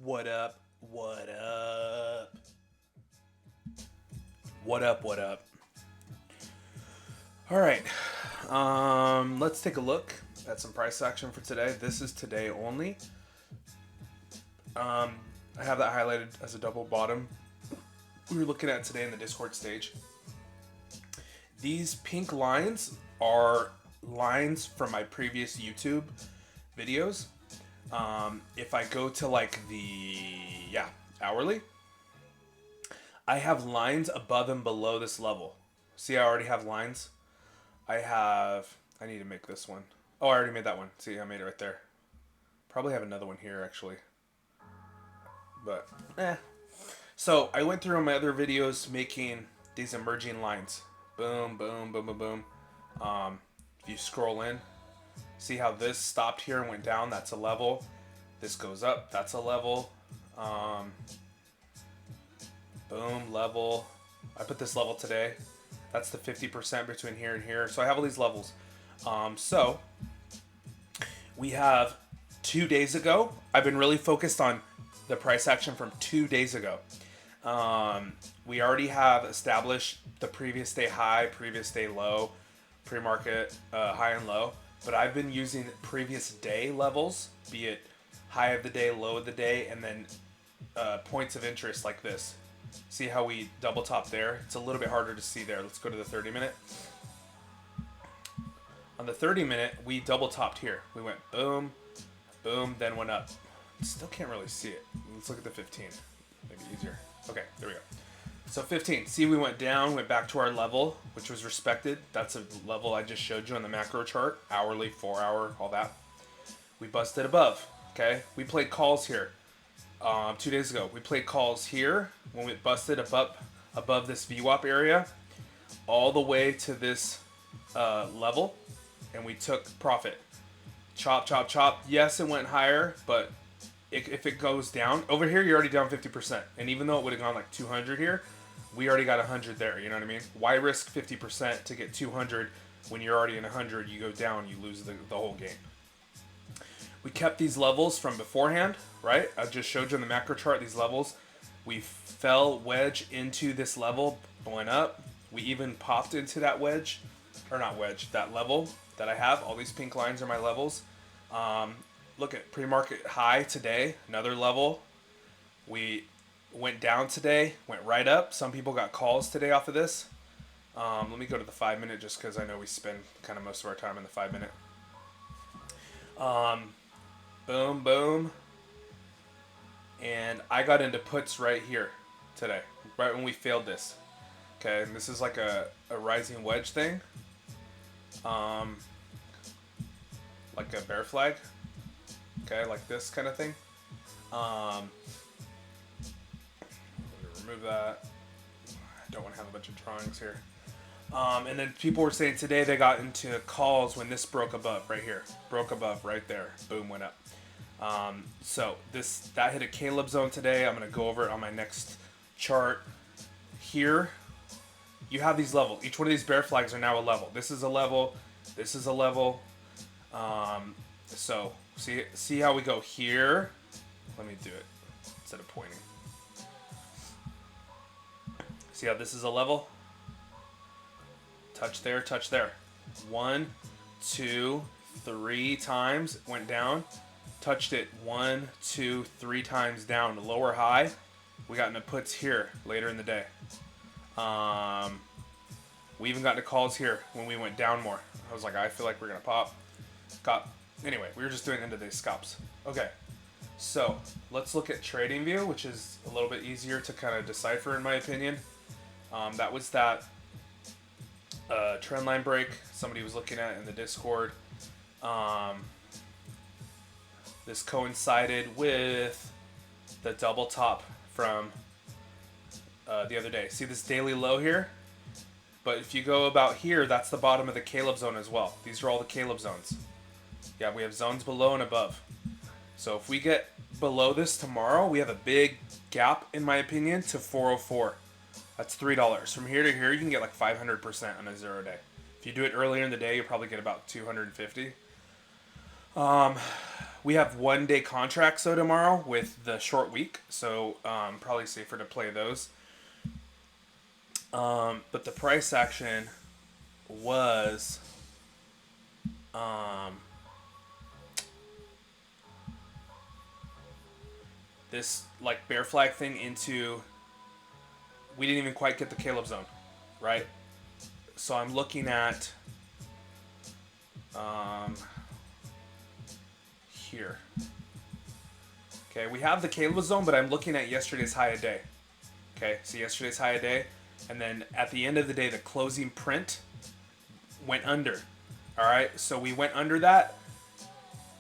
What up? What up? What up? What up? All right. Let's take a look at some price action for today. This is today only. Um, I have that highlighted as a double bottom. We were looking at today in the Discord stage. These pink lines are lines from my previous YouTube videos. If I go to like the hourly, I have lines above and below this level. See, I already have lines. I need to make this one. Oh, I already made that one. See, I made it right there. Probably have another one here actually. But, So I went through my other videos making these emerging lines. Boom, boom, boom, boom, boom. If you scroll in, see how this stopped here and went down? That's a level. This goes up. That's a level. Boom, level. I put this level today. That's the 50% between here and here. So I have all these levels. So we have 2 days ago. I've been really focused on the price action from 2 days ago. We already have established the previous day high, previous day low, pre-market high and low. But I've been using previous day levels, be it high of the day, low of the day, and then points of interest like this. See how we double top there? It's a little bit harder to see there. Let's go to the 30 minute. On the 30 minute, we double topped here. We went boom, boom, then went up. Still can't really see it. Let's look at the 15. Maybe easier. Okay, there we go. So 15. See, we went down, went back to our level, which was respected. That's a level I just showed you on the macro chart. Hourly, 4 hour, all that. We busted above. Okay, we played calls here. 2 days ago, we played calls here when we busted above this VWAP area, all the way to this level, and we took profit. Chop, chop, chop. Yes, it went higher, but if it goes down over here, you're already down 50%. And even though it would have gone like 200 here, we already got 100 there. You know what I mean? Why risk 50% to get 200 when you're already in 100? You go down, you lose the whole game. We kept these levels from beforehand, right? I just showed you on the macro chart these levels. We fell wedge into this level, went up. We even popped into that wedge, or not wedge, that level that I have. All these pink lines are my levels. Look at pre-market high today, another level. We went down today, went right up. Some people got calls today off of this. Let me go to the 5 minute just because I know we spend kind of most of our time in the 5 minute. Boom, boom. And I got into puts right here today, right when we failed this. Okay, and this is like a rising wedge thing. Like a bear flag. Okay, like this kind of thing. Remove that. I don't want to have a bunch of drawings here. And then people were saying today they got into calls when this broke above right here. Broke above right there. Boom, went up. So that hit a Caleb zone today. I'm going to go over it on my next chart. Here, you have these levels. Each one of these bear flags are now a level. This is a level. This is a level. So see how we go here. Let me do it instead of pointing. See how this is a level? Touch there, touch there. 1, 2, 3 times. Went down. Touched it 1, 2, 3 times down. Lower high. We got into puts here later in the day. We even got into calls here when we went down more. I was like, I feel like we're going to pop. Anyway, we were just doing into these scalps. Okay. So let's look at trading view, which is a little bit easier to kind of decipher in my opinion. That was that trend line break somebody was looking at in the Discord. This coincided with the double top from the other day. See this daily low here? But if you go about here, that's the bottom of the Caleb zone as well. These are all the Caleb zones. Yeah, we have zones below and above. So if we get below this tomorrow, we have a big gap, in my opinion, to 404. That's $3. From here to here, you can get like 500% on a 0 day. If you do it earlier in the day, you'll probably get about 250. We have 1 day contracts though tomorrow with the short week, so probably safer to play those. But the price action was this like bear flag thing into. We didn't even quite get the Caleb zone, right? So I'm looking at here. Okay, we have the Caleb zone, but I'm looking at yesterday's high a day. Okay, so yesterday's high a day, and then at the end of the day, the closing print went under. All right, so we went under that.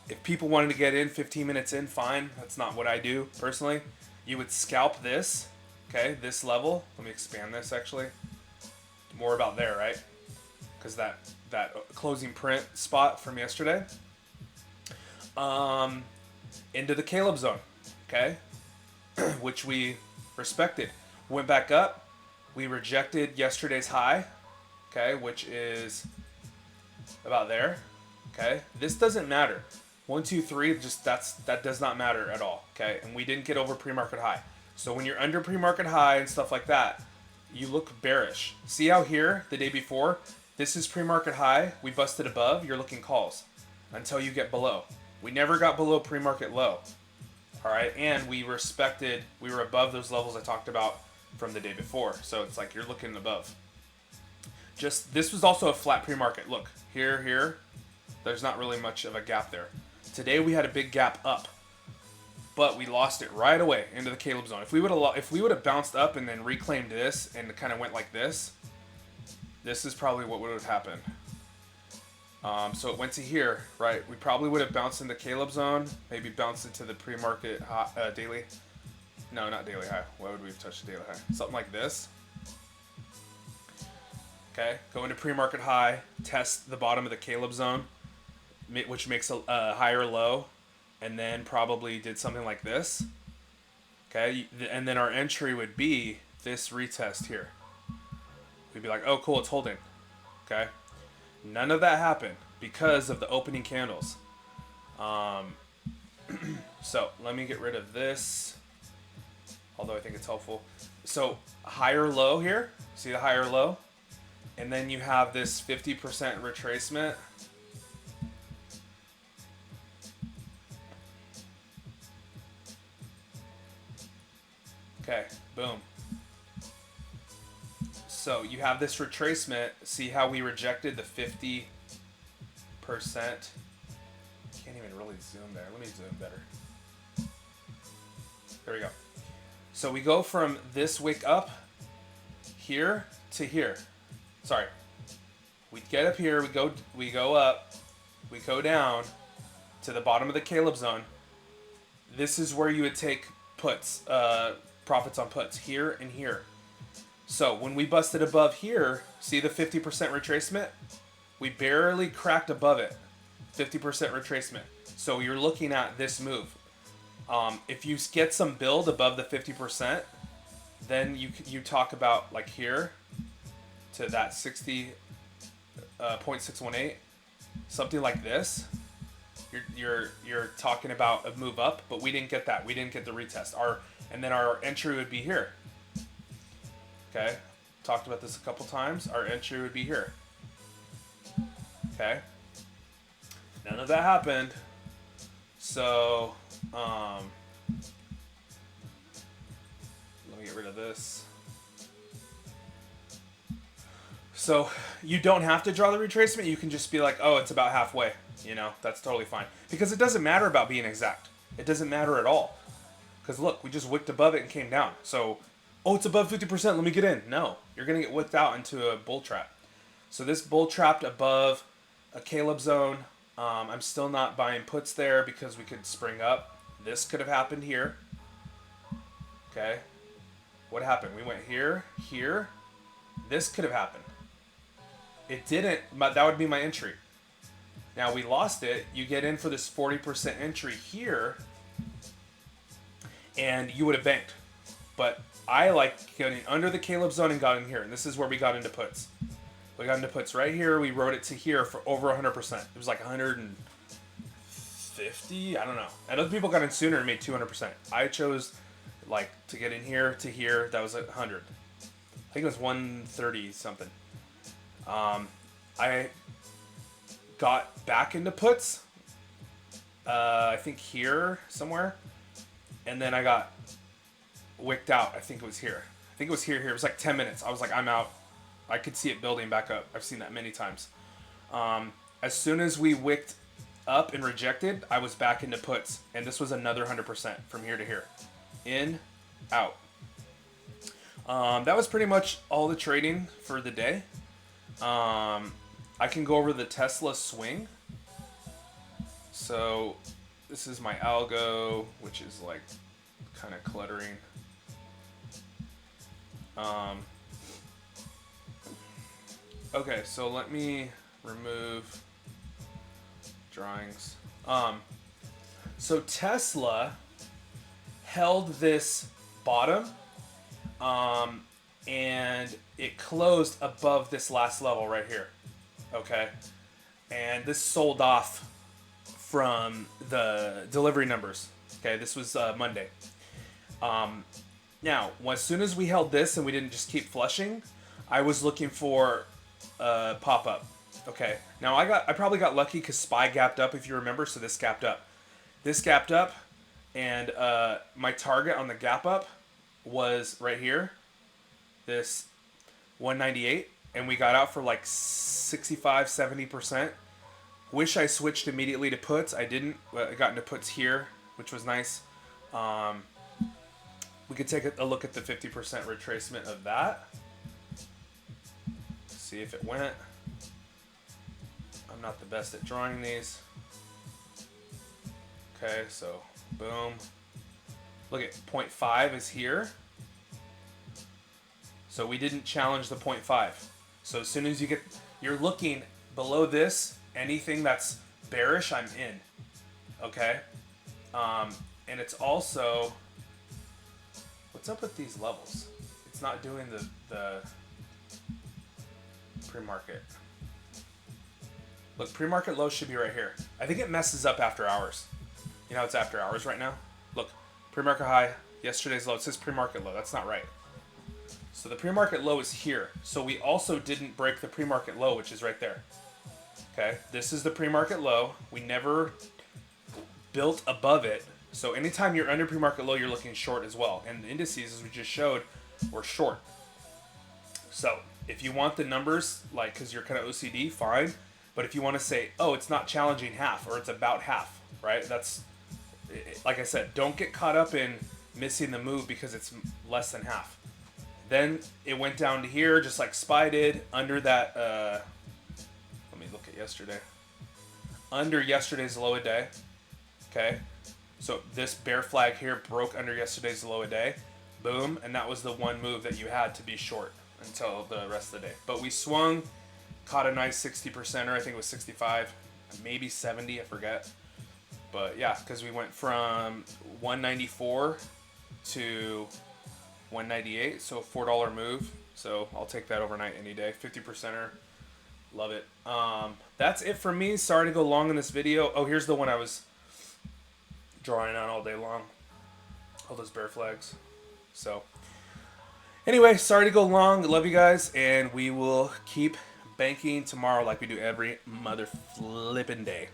If people wanted to get in 15 minutes in, fine. That's not what I do personally. You would scalp this, okay, this level. Let me expand this actually. More about there, right? Because that closing print spot from yesterday. Into the Caleb zone, okay, which we respected. Went back up. We rejected yesterday's high, okay, which is about there. Okay, this doesn't matter. 1, 2, 3, just that does not matter at all. Okay, and we didn't get over pre-market high. So when you're under pre-market high and stuff like that, you look bearish. See how here the day before, this is pre-market high. We busted above. You're looking calls until you get below. We never got below pre-market low. All right, and we were above those levels I talked about from the day before. So it's like you're looking above. This was also a flat pre-market. Look, here, there's not really much of a gap there. Today we had a big gap up, but we lost it right away into the Caleb zone. If we would have bounced up and then reclaimed this and kind of went like this is probably what would have happened. So it went to here, right? We probably would have bounced into Caleb zone, maybe bounced into the pre-market daily. No, not daily high. Why would we have touched the daily high? Something like this. Okay, go into pre-market high, test the bottom of the Caleb zone, which makes a higher low, and then probably did something like this. Okay, and then our entry would be this retest here. We'd be like, oh, cool, it's holding. Okay. None of that happened because of the opening candles. So let me get rid of this, although I think it's helpful. So higher low here, see the higher low? And then you have this 50% retracement. Okay, boom. So you have this retracement. See how we rejected the 50%? Can't even really zoom there. Let me zoom better. There we go. So we go from this wick up here to here. Sorry. We get up here, we go up, we go down to the bottom of the Caleb zone. This is where you would take puts, profits on puts, here and here. So when we busted above here, see the 50% retracement? We barely cracked above it. 50% retracement. So you're looking at this move. If you get some build above the 50%, then you talk about like here to that 60.618, something like this. You're talking about a move up, but we didn't get that. We didn't get the retest. And then our entry would be here. Okay, talked about this a couple times. Our entry would be here. Okay, none of that happened. So let me get rid of this. So you don't have to draw the retracement. You can just be like, oh, it's about halfway. You know, that's totally fine. Because it doesn't matter about being exact. It doesn't matter at all. Because look, we just wicked above it and came down. So, oh, it's above 50%. Let me get in. No, you're going to get wicked out into a bull trap. So this bull trapped above a Caleb zone. I'm still not buying puts there because we could spring up. This could have happened here. Okay. What happened? We went here, here. This could have happened. It didn't, but that would be my entry. Now we lost it. You get in for this 40% entry here, and you would have banked. But I like getting under the Caleb zone and got in here, and this is where we got into puts. We got into puts right here. We wrote it to here for over 100%. It was like 130 50. I don't know. And other people got in sooner and made 200%. I chose like to get in here to here. That was 100. I think it was 130 something. I got back into puts. I think here somewhere, and then I got wicked out. I think it was here. It was here. It was like 10 minutes. I was like, I'm out. I could see it building back up. I've seen that many times. As soon as we wicked up and rejected, I was back into puts, and this was another 100% from here to here, in, out. That was pretty much all the trading for the day. I can go over the Tesla swing. So this is my algo, which is like kind of cluttering. Okay, so let me remove drawings. So Tesla held this bottom, and it closed above this last level right here. Okay, and this sold off from the delivery numbers. Okay, this was Monday. Now, as soon as we held this and we didn't just keep flushing, I was looking for a pop-up. Okay, now I probably got lucky because SPY gapped up, if you remember, so this gapped up. This gapped up, and my target on the gap up was right here, this 198, and we got out for like 65, 70%. Wish I switched immediately to puts. I didn't. I got into puts here, which was nice. We could take a look at the 50% retracement of that. See if it went. I'm not the best at drawing these. Okay, so boom. Look at 0.5 is here. So we didn't challenge the 0.5. So as soon as you're looking below this, anything that's bearish, I'm in. Okay? And it's also, what's up with these levels? It's not doing the pre-market. Look, pre-market low should be right here. I think it messes up after hours. You know, it's after hours right now. Look, pre-market high, yesterday's low. It says pre-market low. That's not right. So the pre-market low is here. So we also didn't break the pre-market low, which is right there. Okay, this is the pre-market low. We never built above it. So anytime you're under pre-market low, you're looking short as well. And the indices, as we just showed, were short. So if you want the numbers, like, because you're kind of OCD, fine. But if you want to say, oh, it's not challenging half, or it's about half, right? That's, like I said, don't get caught up in missing the move because it's less than half. Then it went down to here, just like SPY did, under that, let me look at yesterday. Under yesterday's low a day, okay? So this bear flag here broke under yesterday's low a day, boom, and that was the one move that you had to be short until the rest of the day. But we swung, caught a nice 60%, or I think it was 65, maybe 70, I forget. But yeah, because we went from 194 to 198, so $4 move. So I'll take that overnight any day. 50%er, love it. That's it for me. Sorry to go long in this video. Oh, here's the one I was drawing on all day long. All those bear flags. So anyway, sorry to go long. Love you guys, and we will keep banking tomorrow like we do every mother flippin' day.